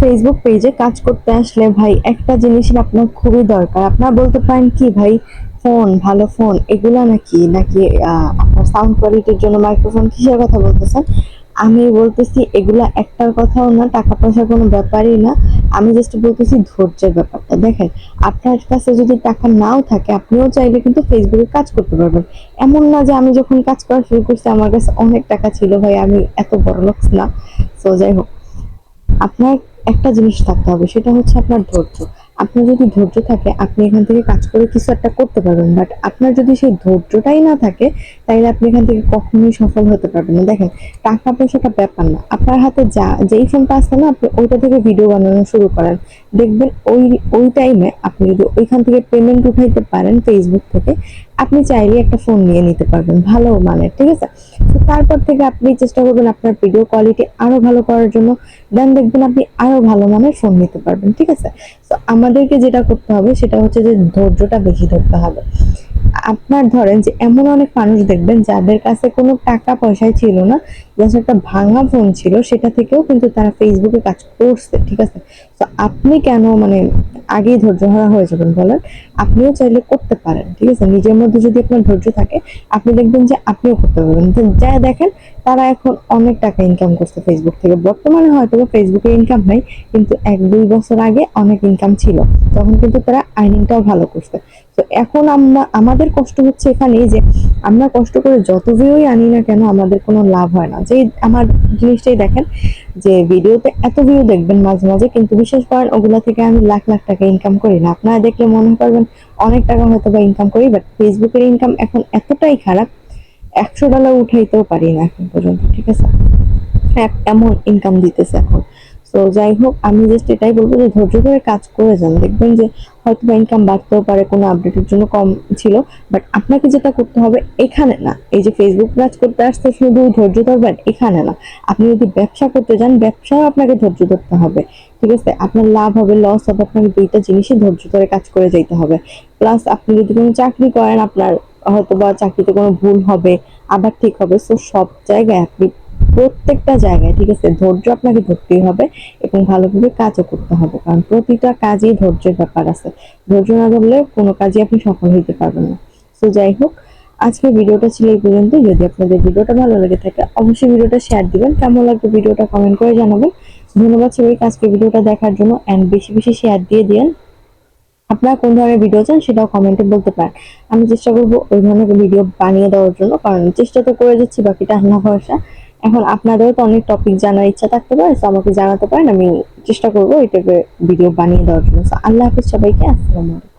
Facebook পেজে কাজ করতে আসলে ভাই একটা জিনিসের আপনার খুবই দরকার। আপনারা বলতে পারেন কি ভাই, ফোন, ভালো ফোন এগুলা নাকি নাকি আপনার সাউন্ড কোয়ালিটির জন্য মাইক্রোফোন কিসের কথা বলতেছেন? আমি বলতেছি এগুলা একটার কথাও না, টাকা পয়সার কোনো ব্যাপারই না। আমি জাস্ট বলতেছি ধৈর্যের ব্যাপারটা। দেখেন, আপনার কাছে যদি টাকা নাও থাকে আপনিও চাইলে কিন্তু ফেসবুকে কাজ করতে পারবেন। এমন না যে আমি যখন কাজ করা শুরু করছি আমার কাছে অনেক টাকা ছিল, ভাই আমি এত বড়লোক না। সো যাই হোক, আপনার একটা জিনিস থাকতে হবে, সেটা হচ্ছে আপনার ধৈর্য। আপনার যদি ধৈর্য থাকে আপনি এখান থেকে কাজ করে কিছু একটা করতে পারবেন, বাট আপনার যদি সেই ধৈর্যটাই না থাকে তাহলে আপনি এখান থেকে কখনোই সফল হতে পারবেন না। দেখেন, টাকা পয়সাটা ব্যাপার না, আপনার হাতে যা যেই ফোনটা আসছে না আপনি ওইটা থেকে ভিডিও বানানো শুরু করেন। দেখবেন ওই ওই টাইমে আপনি যদি ওইখান থেকে পেমেন্ট উঠাইতে পারেন ফেসবুক থেকে, আপনি চাইলে একটা ফোন নিয়ে নিতে পারবেন ভালো মানের, ঠিক আছে? তো তারপর থেকে আপনি চেষ্টা করবেন আপনার ভিডিও কোয়ালিটি আরো ভালো করার জন্য, দেন দেখবেন আপনি আরো ভালো মানের ফোন নিতে পারবেন, ঠিক আছে? তো আমাদেরকে যেটা করতে হবে সেটা হচ্ছে যে ধৈর্যটা বেশি ধরতে হবে। আপনার ধরেন যে এমন অনেক মানুষ দেখবেন যাদের কাছে কোনো টাকা পয়সাই ছিল না, জাস্ট একটা ভাঙা ফোন ছিল, সেটা থেকেও কিন্তু তারা ফেসবুকে কাজ করছে, ঠিক আছে? তো আপনি কেন মানে আগেই ধৈর্য হারা হয়ে যাবেন বলেন? আপনিও চাইলে করতে পারেন, ঠিক আছে? নিজের মধ্যে যদি আপনার ধৈর্য থাকে আপনি দেখবেন যে আপনিও করতে পারবেন। তো যা দেখেন, তারা এখন অনেক টাকা ইনকাম করছে ফেসবুক থেকে। বর্তমানে হয়তো ফেসবুকে ইনকাম নাই, কিন্তু 1-2 বছর আগে অনেক ইনকাম ছিল, তখন কিন্তু তারা আর্নিংটাও ভালো করছে। তো এখন আমরা আমাদের কষ্ট হচ্ছে এখানেই যে আমরা কষ্ট করে যত ভিউই আনি না কেন আমাদের কোনো লাভ হয় না। যে আমার জিনিসটাই দেখেন, যে ভিডিওতে এত ভিউ দেখবেন মাঝে মাঝে, কিন্তু বিশ্বাস করেন ওগুলা থেকে আমি লাখ লাখ টাকা ইনকাম করি না। আপনারা দেখলে মনে করবেন অনেক টাকা হয়তো বা ইনকাম করি, বাট ফেসবুকের ইনকাম এখন এতটাই খারাপ, $100 উঠাইতেও পারি না এখন পর্যন্ত, ঠিক আছে? এমন ইনকাম দিতেছে এখন। তো যাই হোক, আমি জাস্ট এটাই বলবো যে ধৈর্য ধরে কাজ করে যান, দেখবেন যে হয়তো বা ইনকাম বাড়তেও পারে, কোনো আপডেটের জন্য কম ছিল, বাট আপনাকে যেটা করতে হবে এখানে না, এই যে ফেসবুক কাজ করতে আসতে শুধু ধৈর্য ধরবেন এখানে না, আপনি যদি ব্যবসা করতে যান ব্যবসাও আপনাকে ধৈর্য ধরতে হবে, ঠিক আছে? আপনার লাভ হবে লস হবে, আপনাকে দুইটা জিনিসই ধৈর্য ধরে কাজ করে যেতে হবে। প্লাস আপনি যদি কোনো চাকরি করেন, আপনার হয়তো বা চাকরিতে কোনো ভুল হবে, আবার ঠিক হবে। সো সব জায়গায় আপনি প্রত্যেকটা জায়গায়, ঠিক আছে, ধৈর্য আপনাকে ধরতেই হবে এবং ভালোভাবে কাজও করতে হবে, কারণ প্রতিটা কাজেই ধৈর্যের ব্যাপার আছে। ধৈর্য না ধরলে কোনো কাজে আপনি সফল হইতে পারবেন না। তো যাই হোক, আজকের ভিডিওটা ছিল এই পর্যন্ত। যদি আপনাদের ভিডিওটা ভালো লেগে থাকে অবশ্যই ভিডিওটা শেয়ার দিবেন, কেমন লাগবে ভিডিওটা কমেন্ট করে জানাবেন। ধন্যবাদ সবাইকে আজকের ভিডিওটা দেখার জন্য, এন্ড বেশি বেশি শেয়ার দিয়ে দিন। আপনারা কোন ধরনের ভিডিও চান সেটাও কমেন্টে বলতে পারেন, আমি চেষ্টা করবো ওই ধরনের ভিডিও বানিয়ে দেওয়ার জন্য, কারণ চেষ্টা তো করে যাচ্ছি, বাকিটা আল্লাহ ভরসা। এখন আপনাদেরও তো অনেক টপিক জানার ইচ্ছা থাকতে পারে, তো আমাকে জানাতে পারেন, আমি চেষ্টা করবো এই টাইপের ভিডিও বানিয়ে দেওয়ার জন্য। তো আল্লাহ হাফিজ সবাইকে, আসসালামু আলাইকুম।